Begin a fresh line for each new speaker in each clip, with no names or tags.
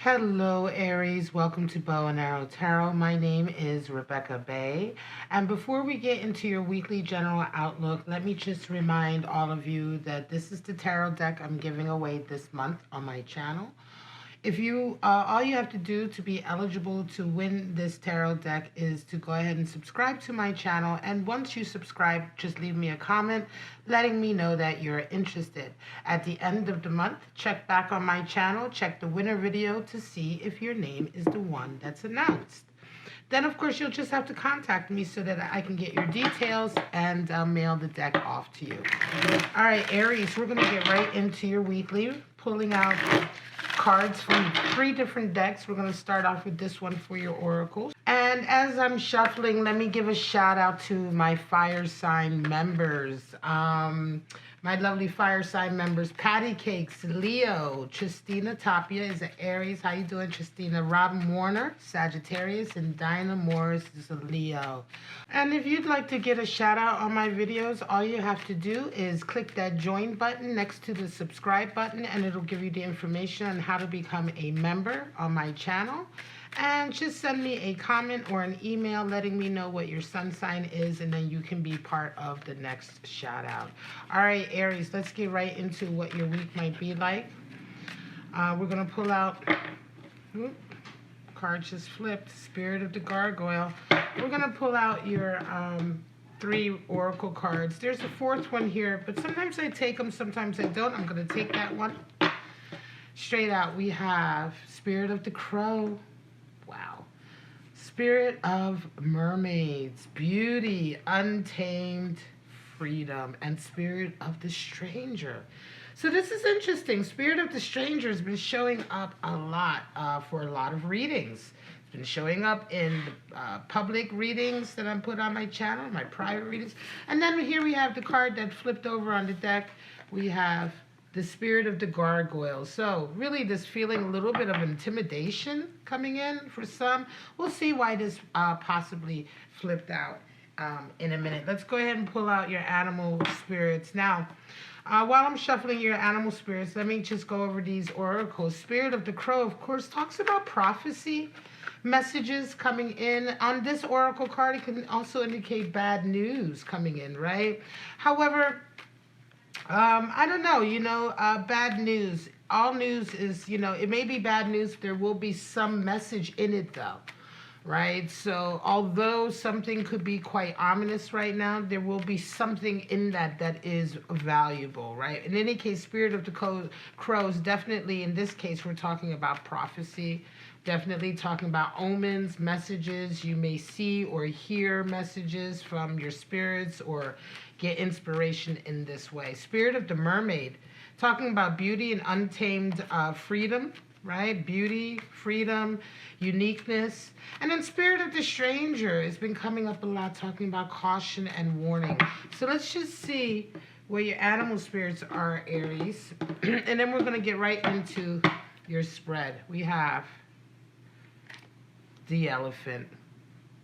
Hello Aries, welcome to Bow and Arrow Tarot. My name is Rebecca Bay, and before we get into your weekly general outlook, let me just remind all of you that this is the tarot deck I'm giving away this month on my channel. If you, all you have to do to be eligible to win this tarot deck is to go ahead and subscribe to my channel. And once you subscribe, just leave me a comment letting me know that you're interested. At the end of the month, check back on my channel, check the winner video to see if your name is the one that's announced. Then, of course, you'll just have to contact me so that I can get your details and mail the deck off to you. All right, Aries, we're going to get right into your weekly, pulling out cards from 3 different decks. We're going to start off with this one for your oracles. And as I'm shuffling, let me give a shout out to my fire sign members. My lovely fire sign members, Patty Cakes, Leo, Tristina Tapia is an Aries. How you doing, Tristina? Robin Warner, Sagittarius, and Dinah Morris is a Leo. And if you'd like to get a shout out on my videos, all you have to do is click that join button next to the subscribe button, and it'll give you the information on how to become a member on my channel. And just send me a comment or an email letting me know what your sun sign is, and then you can be part of the next shout out. All right, Aries, let's get right into what your week might be like. We're going to pull out, card just flipped, Spirit of the Gargoyle. We're going to pull out your 3 oracle cards. There's a 4th one here, but sometimes I take them, sometimes I don't. I'm going to take that one. Straight out, we have Spirit of the Crow. Wow. Spirit of Mermaids, Beauty, Untamed, Freedom, and Spirit of the Stranger. So this is interesting. Spirit of the Stranger has been showing up a lot for a lot of readings. It's been showing up in public readings that I put on my channel, my private readings. And then here we have the card that flipped over on the deck. We have the Spirit of the Gargoyle. So really this feeling a little bit of intimidation coming in for some. We'll see why this possibly flipped out in a minute. Let's go ahead and pull out your animal spirits. Now, while I'm shuffling your animal spirits, let me just go over these oracles. Spirit of the Crow, of course, talks about prophecy, messages coming in. On this oracle card, it can also indicate bad news coming in, right? However, I don't know, bad news. All news is, it may be bad news. There will be some message in it, though, right? So although something could be quite ominous right now, there will be something in that that is valuable, right? In any case, Spirit of the Crows, definitely in this case, we're talking about prophecy. Definitely talking about omens, messages. You may see or hear messages from your spirits or get inspiration in this way. Spirit of the Mermaid, talking about beauty and untamed freedom, right? Beauty, freedom, uniqueness. And then Spirit of the Stranger has been coming up a lot, talking about caution and warning. So let's just see where your animal spirits are, Aries. And then we're going to get right into your spread. We have the Elephant.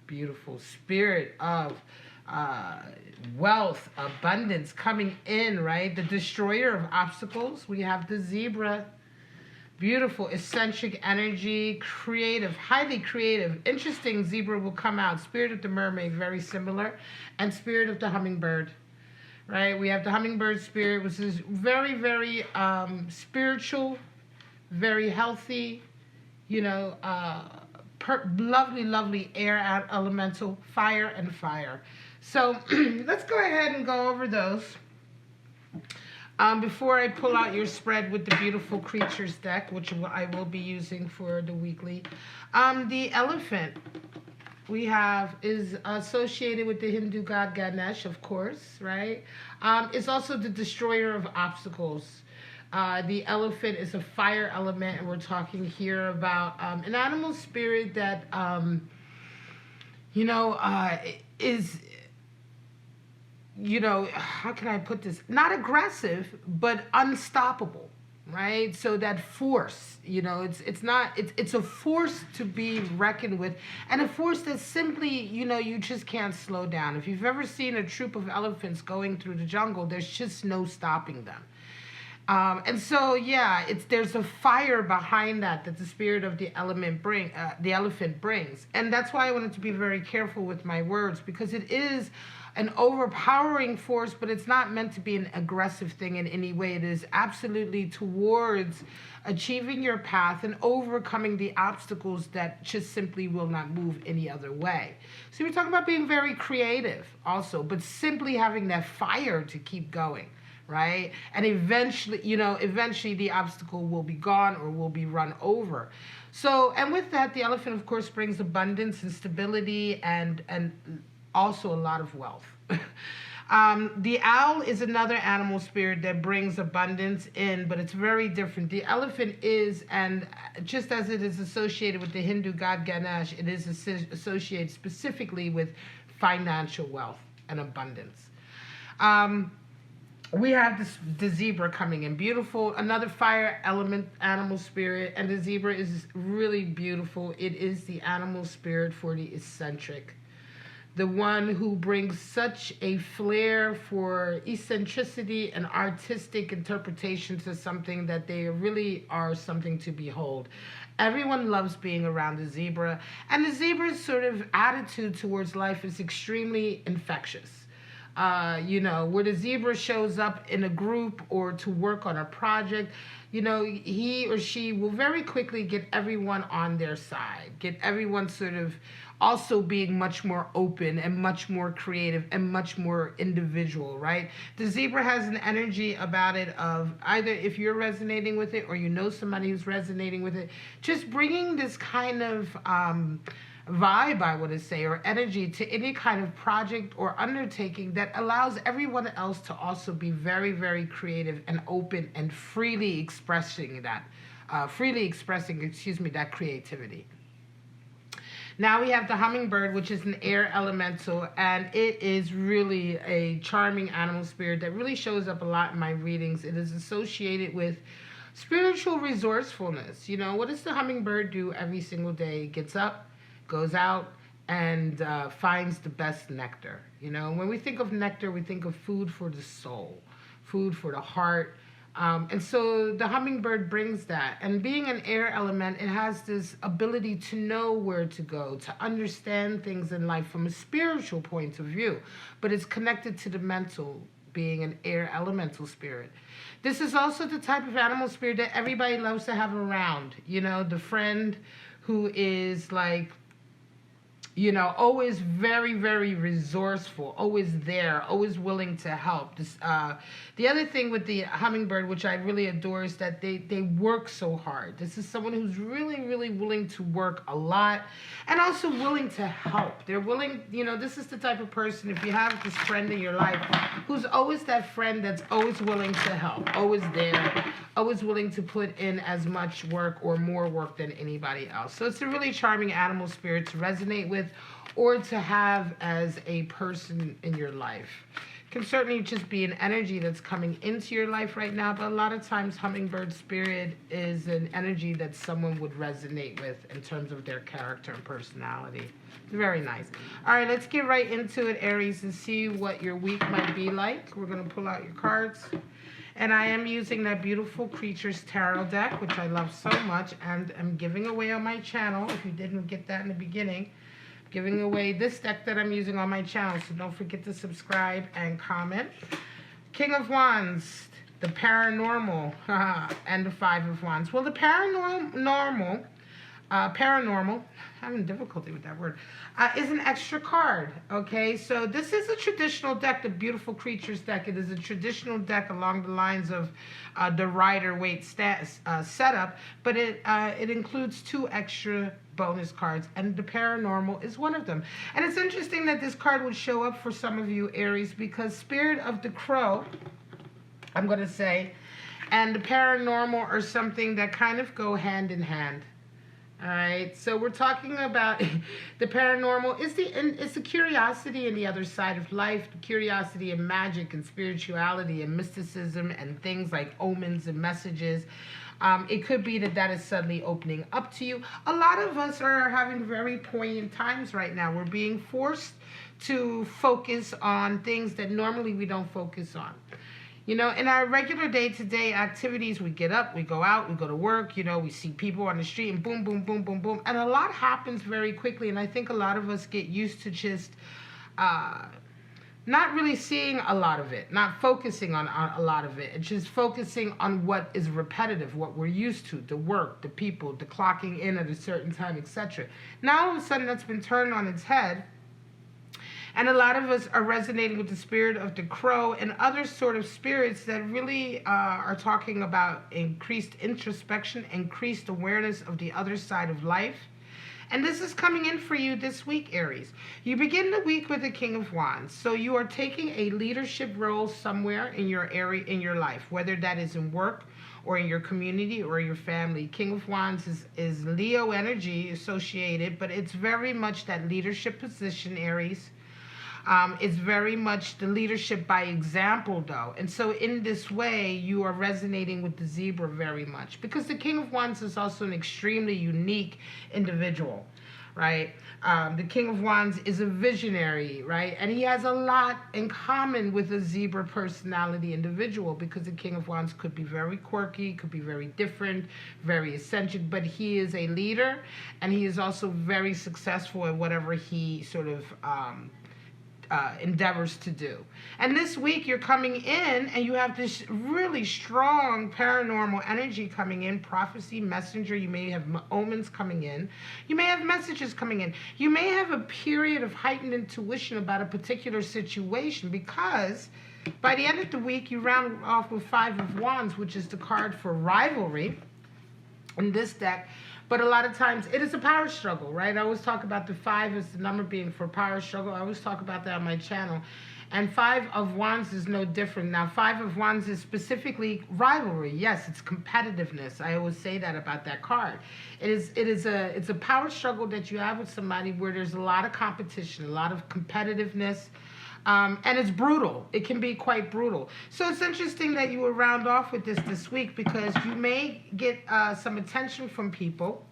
Beautiful. Spirit of wealth, abundance coming in, right? The Destroyer of Obstacles. We have the Zebra. Beautiful, eccentric energy, creative, highly creative. Interesting Zebra will come out. Spirit of the Mermaid, very similar. And Spirit of the Hummingbird, right? We have the Hummingbird spirit, which is very, very spiritual, very healthy, lovely, lovely air elemental, fire and fire. So let's go ahead and go over those. Before I pull out your spread with the beautiful creatures deck, which I will be using for the weekly. The Elephant we have is associated with the Hindu god Ganesh, of course, right? It's also the Destroyer of Obstacles. The Elephant is a fire element, and we're talking here about an animal spirit that, is, how can I put this? Not aggressive, but unstoppable, right? So that force, it's a force to be reckoned with, and a force that simply, you just can't slow down. If you've ever seen a troop of elephants going through the jungle, there's just no stopping them. And so, yeah, there's a fire behind that the spirit of the elephant brings, and that's why I wanted to be very careful with my words, because it is an overpowering force, but it's not meant to be an aggressive thing in any way. It is absolutely towards achieving your path and overcoming the obstacles that just simply will not move any other way. So we're talking about being very creative also, but simply having that fire to keep going. Right? And eventually, eventually the obstacle will be gone or will be run over. So, and with that, the elephant, of course, brings abundance and stability and also a lot of wealth. The owl is another animal spirit that brings abundance in, but it's very different. The elephant is, and just as it is associated with the Hindu god Ganesh, it is associated specifically with financial wealth and abundance. We have the zebra coming in. Beautiful. Another fire element animal spirit. And the zebra is really beautiful. It is the animal spirit for the eccentric. The one who brings such a flair for eccentricity and artistic interpretation to something that they really are something to behold. Everyone loves being around the zebra. And the zebra's sort of attitude towards life is extremely infectious. Where the zebra shows up in a group or to work on a project, he or she will very quickly get everyone on their side, get everyone sort of also being much more open and much more creative and much more individual, right? The zebra has an energy about it of either if you're resonating with it or somebody who's resonating with it, just bringing this kind of vibe, I want to say, or energy to any kind of project or undertaking that allows everyone else to also be very, very creative and open and freely expressing that creativity. Now we have the hummingbird, which is an air elemental, and it is really a charming animal spirit that really shows up a lot in my readings. It is associated with spiritual resourcefulness. What does the hummingbird do every single day? It gets up, goes out, and finds the best nectar. When we think of nectar, we think of food for the soul, food for the heart. And so the hummingbird brings that. And being an air element, it has this ability to know where to go, to understand things in life from a spiritual point of view. But it's connected to the mental, being an air elemental spirit. This is also the type of animal spirit that everybody loves to have around. The friend who is like, always very, very resourceful, always there, always willing to help. The other thing with the hummingbird, which I really adore, is that they work so hard. This is someone who's really, really willing to work a lot and also willing to help. They're willing, this is the type of person, if you have this friend in your life, who's always that friend that's always willing to help, always there, always willing to put in as much work or more work than anybody else. So it's a really charming animal spirit to resonate with or to have as a person in your life. It can certainly just be an energy that's coming into your life right now, but a lot of times hummingbird spirit is an energy that someone would resonate with in terms of their character and personality. It's very nice. All right, let's get right into it, Aries, and see what your week might be like. We're going to pull out your cards. And I am using that beautiful Creatures Tarot deck, which I love so much, and I'm giving away on my channel. If you didn't get that in the beginning, I'm giving away this deck that I'm using on my channel, so don't forget to subscribe and comment. King of Wands, the Paranormal, and the Five of Wands. Well, the Paranormal, having difficulty with that word, is an extra card, okay? So this is a traditional deck, the Beautiful Creatures deck. It is a traditional deck along the lines of the Rider-Waite setup, but it includes 2 extra bonus cards, and the Paranormal is one of them. And it's interesting that this card would show up for some of you, Aries, because Spirit of the Crow, I'm going to say, and the Paranormal are something that kind of go hand in hand. All right, so we're talking about the paranormal. It's the curiosity in the other side of life, the curiosity in magic and spirituality and mysticism and things like omens and messages. It could be that is suddenly opening up to you. A lot of us are having very poignant times right now. We're being forced to focus on things that normally we don't focus on. You know, in our regular day-to-day activities, we get up, we go out, we go to work, you know, we see people on the street and boom, boom, boom, boom, boom. And a lot happens very quickly. And I think a lot of us get used to just not really seeing a lot of it, not focusing on a lot of it. It's just focusing on what is repetitive, what we're used to, the work, the people, the clocking in at a certain time, etc. Now all of a sudden that's been turned on its head. And a lot of us are resonating with the spirit of the crow and other sort of spirits that really are talking about increased introspection, increased awareness of the other side of life. And this is coming in for you this week, Aries. You begin the week with the King of Wands. So you are taking a leadership role somewhere in your area, in your life, whether that is in work or in your community or your family. King of Wands is Leo energy associated, but it's very much that leadership position, Aries. It's very much the leadership by example, though. And so in this way, you are resonating with the zebra very much. Because the King of Wands is also an extremely unique individual, right? The King of Wands is a visionary, right? And he has a lot in common with a zebra personality individual, because the King of Wands could be very quirky, could be very different, very eccentric, but he is a leader, and he is also very successful at whatever he sort of endeavors to do. And this week you're coming in and you have this really strong paranormal energy coming in, prophecy, messenger. You may have omens coming in. You may have messages coming in. You may have a period of heightened intuition about a particular situation, because by the end of the week you round off with Five of Wands, which is the card for rivalry in this deck. But a lot of times it is a power struggle, right? I always talk about the 5 as the number being for power struggle. I always talk about that on my channel. And 5 of Wands is no different. Now, 5 of Wands is specifically rivalry. Yes, it's competitiveness. I always say that about that card. It's a power struggle that you have with somebody where there's a lot of competition, a lot of competitiveness. And it's brutal. It can be quite brutal. So it's interesting that you will round off with this week, because you may get some attention from people.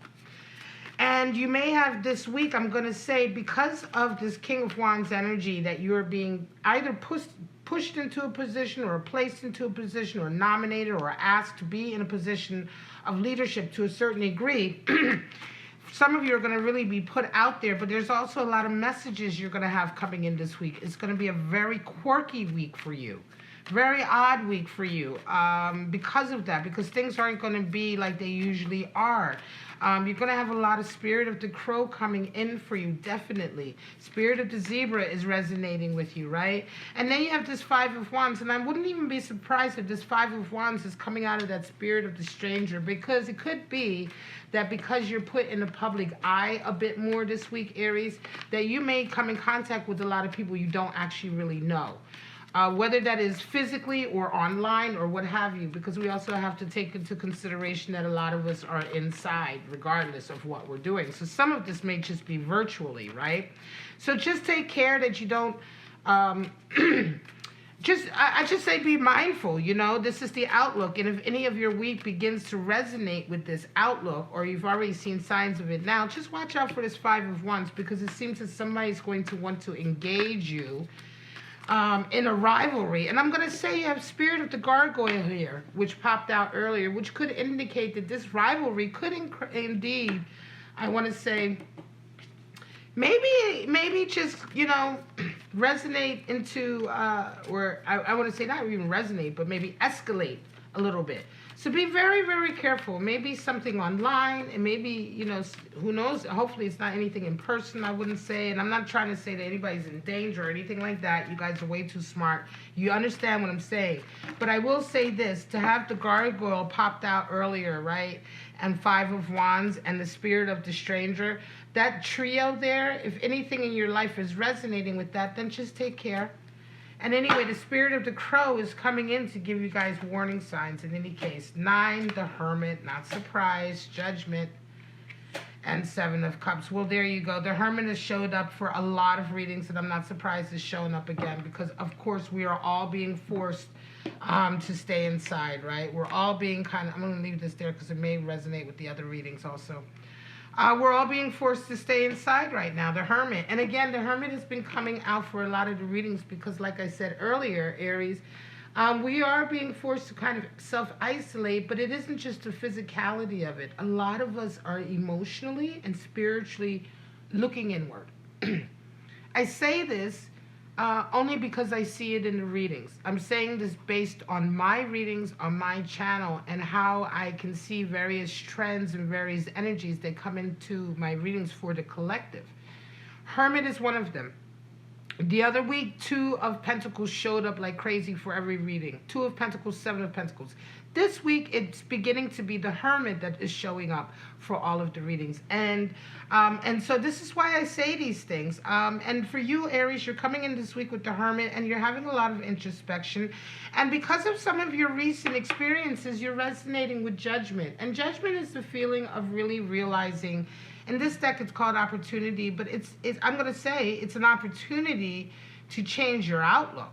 And you may have this week, I'm going to say, because of this King of Wands energy, that you're being either pushed into a position or placed into a position or nominated or asked to be in a position of leadership to a certain degree. Some of you are going to really be put out there, but there's also a lot of messages you're going to have coming in this week. It's going to be a very quirky week for you. Very odd week for you because of that, because things aren't going to be like they usually are. You're going to have a lot of spirit of the crow coming in for you, definitely. Spirit of the zebra is resonating with you, right? And then you have this 5 of Wands, and I wouldn't even be surprised if this 5 of Wands is coming out of that spirit of the stranger, because it could be that because you're put in the public eye a bit more this week, Aries, that you may come in contact with a lot of people you don't actually really know. Whether that is physically or online or what have you, because we also have to take into consideration that a lot of us are inside regardless of what we're doing. So some of this may just be virtually, right? So just take care that you don't, I just say be mindful, you know, this is the outlook. And if any of your week begins to resonate with this outlook, or you've already seen signs of it now, just watch out for this 5 of Wands, because it seems that somebody's going to want to engage you in a rivalry. And I'm going to say you have Spirit of the Gargoyle here, which popped out earlier, which could indicate that this rivalry could indeed, I want to say, maybe just, you know, resonate into, or I want to say not even resonate, but maybe escalate a little bit. So be very, very careful. Maybe something online, and maybe, you know, who knows, hopefully it's not anything in person, I wouldn't say. And I'm not trying to say that anybody's in danger or anything like that. You guys are way too smart. You understand what I'm saying. But I will say this, to have the gargoyle popped out earlier, right, and 5 of Wands and the spirit of the stranger, that trio there, if anything in your life is resonating with that, then just take care. And anyway, the spirit of the crow is coming in to give you guys warning signs in any case. 9, the Hermit, not surprised, Judgment, and 7 of Cups. Well, there you go. The Hermit has showed up for a lot of readings, and I'm not surprised it's showing up again, because, of course, we are all being forced to stay inside, right? We're all being kind of, I'm going to leave this there because it may resonate with the other readings also. We're all being forced to stay inside right now, the Hermit. And again, the Hermit has been coming out for a lot of the readings because, like I said earlier, Aries, We are being forced to kind of self-isolate, but it isn't just the physicality of it. A lot of us are emotionally and spiritually looking inward. I say this only because I see it in the readings. I'm saying this based on my readings on my channel and how I can see various trends and various energies that come into my readings for the collective. Hermit is one of them. The other week, 2 of Pentacles showed up like crazy for every reading. 2 of Pentacles, 7 of Pentacles. This week, it's beginning to be the Hermit that is showing up for all of the readings. And so this is why I say these things. And for you, Aries, you're coming in this week with the Hermit, and you're having a lot of introspection. And because of some of your recent experiences, you're resonating with Judgment. And Judgment is the feeling of really realizing. In this deck, it's called Opportunity, but I'm going to say it's an opportunity to change your outlook,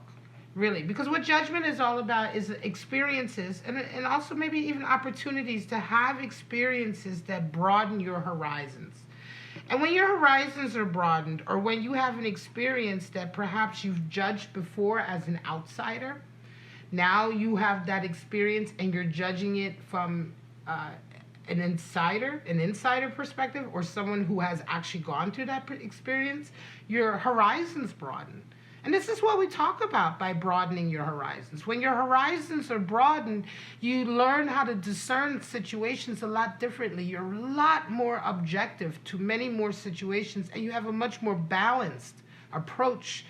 really. Because what Judgment is all about is experiences and also maybe even opportunities to have experiences that broaden your horizons. And when your horizons are broadened, or when you have an experience that perhaps you've judged before as an outsider, now you have that experience and you're judging it from an insider perspective, or someone who has actually gone through that experience, your horizons broaden. And this is what we talk about by broadening your horizons. When your horizons are broadened, you learn how to discern situations a lot differently. You're a lot more objective to many more situations, and you have a much more balanced approach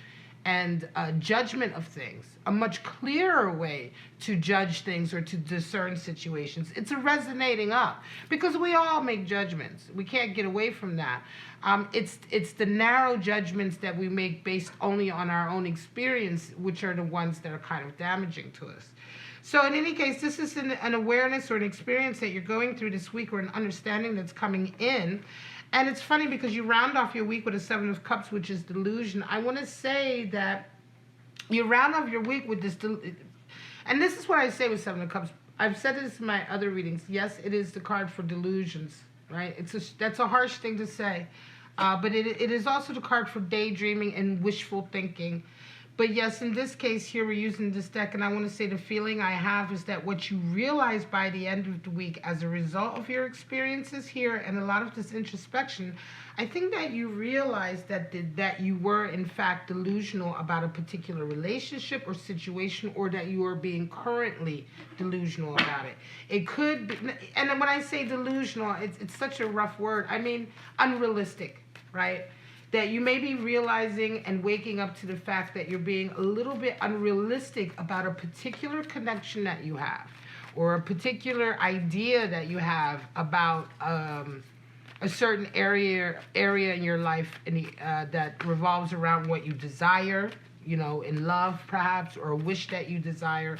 and judgment of things, a much clearer way to judge things or to discern situations. It's a resonating up, because we all make judgments. We can't get away from that. It's the narrow judgments that we make based only on our own experience, which are the ones that are kind of damaging to us. So in any case, this is an awareness or an experience that you're going through this week, or an understanding that's coming in. And it's funny because you round off your week with a 7 of Cups, which is delusion. I want to say that you round off your week with this, and this is what I say with 7 of Cups. I've said this in my other readings. Yes, it is the card for delusions, right? That's a harsh thing to say. But it is also the card for daydreaming and wishful thinking. But yes, in this case here, we're using this deck, and I want to say the feeling I have is that what you realize by the end of the week as a result of your experiences here and a lot of this introspection, I think that you realize that you were in fact delusional about a particular relationship or situation, or that you are being currently delusional about it. It could be, and when I say delusional, it's such a rough word. I mean unrealistic, right? That you may be realizing and waking up to the fact that you're being a little bit unrealistic about a particular connection that you have, or a particular idea that you have about a certain area in your life that revolves around what you desire, you know, in love perhaps, or a wish that you desire.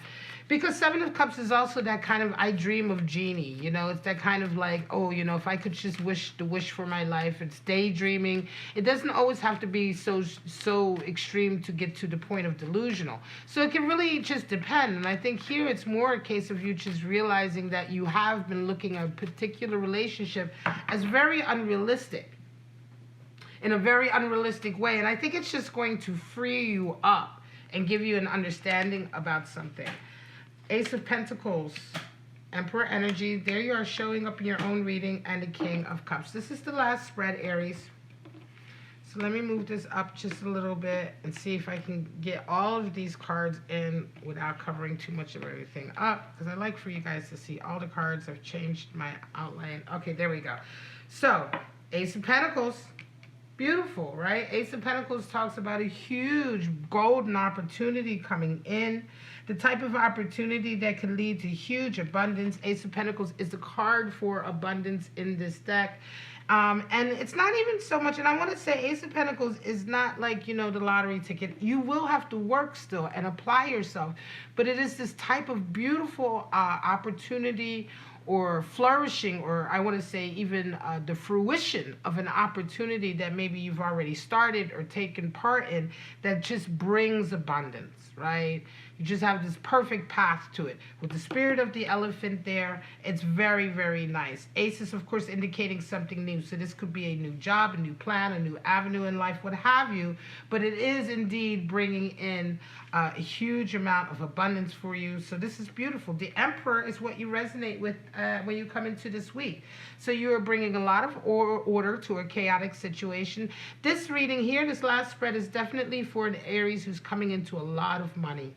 Because 7 of Cups is also that kind of, I dream of genie, you know, it's that kind of like, oh, you know, if I could just wish the wish for my life. It's daydreaming. It doesn't always have to be so extreme to get to the point of delusional. So it can really just depend. And I think here it's more a case of you just realizing that you have been looking at a particular relationship as very unrealistic, in a very unrealistic way. And I think it's just going to free you up and give you an understanding about something. Ace of Pentacles, Emperor energy. There you are showing up in your own reading, and the King of Cups. This is the last spread, Aries. So let me move this up just a little bit and see if I can get all of these cards in without covering too much of everything up, because I like for you guys to see all the cards. I've changed my outline. Okay, there we go. So, Ace of Pentacles. Beautiful, right? Ace of Pentacles talks about a huge golden opportunity coming in. The type of opportunity that can lead to huge abundance. Ace of Pentacles is the card for abundance in this deck. And it's not even so much, and I want to say Ace of Pentacles is not like, you know, the lottery ticket. You will have to work still and apply yourself. But it is this type of beautiful opportunity, or flourishing, or I want to say even the fruition of an opportunity that maybe you've already started or taken part in, that just brings abundance, right? You just have this perfect path to it. With the spirit of the elephant there, it's very, very nice. Ace is, of course, indicating something new. So this could be a new job, a new plan, a new avenue in life, what have you. But it is indeed bringing in a huge amount of abundance for you. So this is beautiful. The Emperor is what you resonate with when you come into this week. So you are bringing a lot of order to a chaotic situation. This reading here, this last spread, is definitely for an Aries who's coming into a lot of money.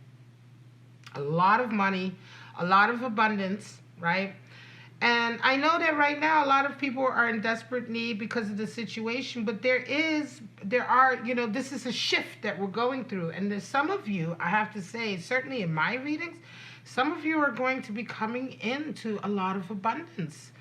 A lot of money, a lot of abundance, right? And I know that right now a lot of people are in desperate need because of the situation, but there are, you know, this is a shift that we're going through. And there's some of you, I have to say, certainly in my readings, some of you are going to be coming into a lot of abundance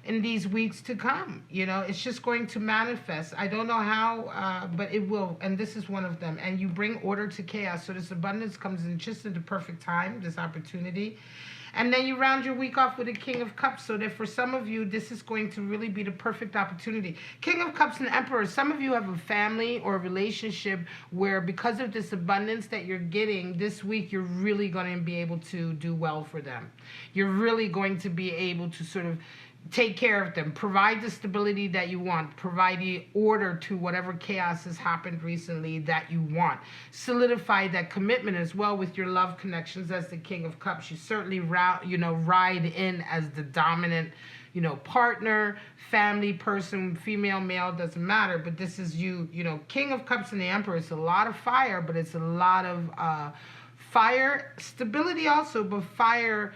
in these weeks to come. You know, it's just going to manifest. I don't know how, but it will. And this is one of them. And you bring order to chaos. So this abundance comes in just at the perfect time, this opportunity. And then you round your week off with a King of Cups, so that for some of you, this is going to really be the perfect opportunity. King of Cups and Emperor, some of you have a family or a relationship where because of this abundance that you're getting this week, you're really going to be able to do well for them. You're really going to be able to sort of take care of them, provide the stability that you want, provide the order to whatever chaos has happened recently that you want. Solidify that commitment as well with your love connections as the King of Cups. You certainly ride in as the dominant, you know, partner, family person, female, male, doesn't matter. But this is you, you know, King of Cups and the Emperor. It's a lot of fire, but it's a lot of fire, stability also, but fire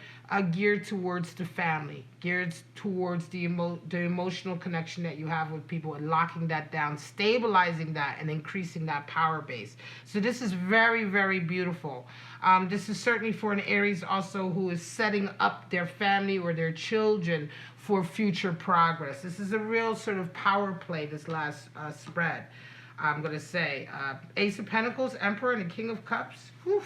geared towards the family, geared towards the emotional connection that you have with people, and locking that down, stabilizing that, and increasing that power base. So this is very, very beautiful. This is certainly for an Aries also who is setting up their family or their children for future progress. This is a real sort of power play, this last spread. I'm going to say Ace of Pentacles, Emperor, and the King of Cups. Whew.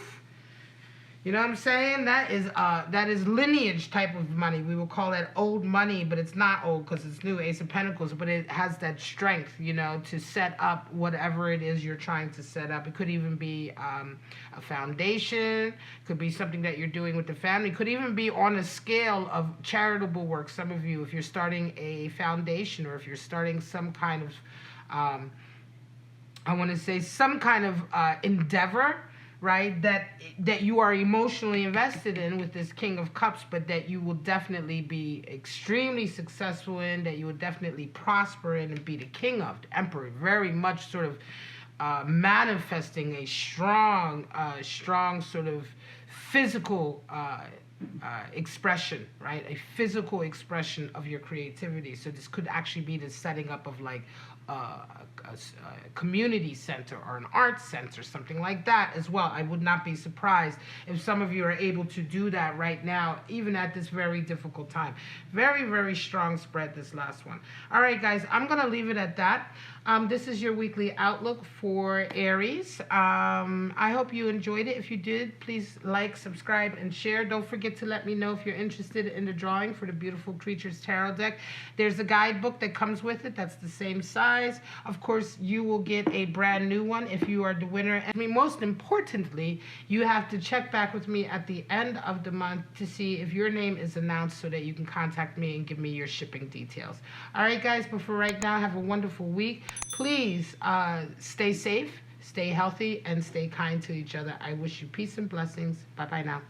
You know what I'm saying? That is lineage type of money. We will call that old money, but it's not old because it's new, Ace of Pentacles, but it has that strength, you know, to set up whatever it is you're trying to set up. It could even be a foundation, could be something that you're doing with the family, could even be on a scale of charitable work. Some of you, if you're starting a foundation or if you're starting some kind of, I want to say some kind of endeavor, right, that you are emotionally invested in with this King of Cups, but that you will definitely be extremely successful in, that you will definitely prosper in and be the king of. The Emperor, very much sort of manifesting a strong sort of physical expression, right? A physical expression of your creativity. So this could actually be the setting up of like a community center or an arts center, something like that as well. I would not be surprised if some of you are able to do that right now, even at this very difficult time. Very, very strong spread, this last one. All right, guys, I'm going to leave it at that. This is your weekly outlook for Aries. I hope you enjoyed it. If you did, please like, subscribe, and share. Don't forget to let me know if you're interested in the drawing for the Beautiful Creatures Tarot deck. There's a guidebook that comes with it that's the same size. Of course, you will get a brand new one if you are the winner. I mean, most importantly, you have to check back with me at the end of the month to see if your name is announced so that you can contact me and give me your shipping details. All right, guys, but for right now, have a wonderful week. Please stay safe, stay healthy, and stay kind to each other. I wish you peace and blessings. Bye-bye now.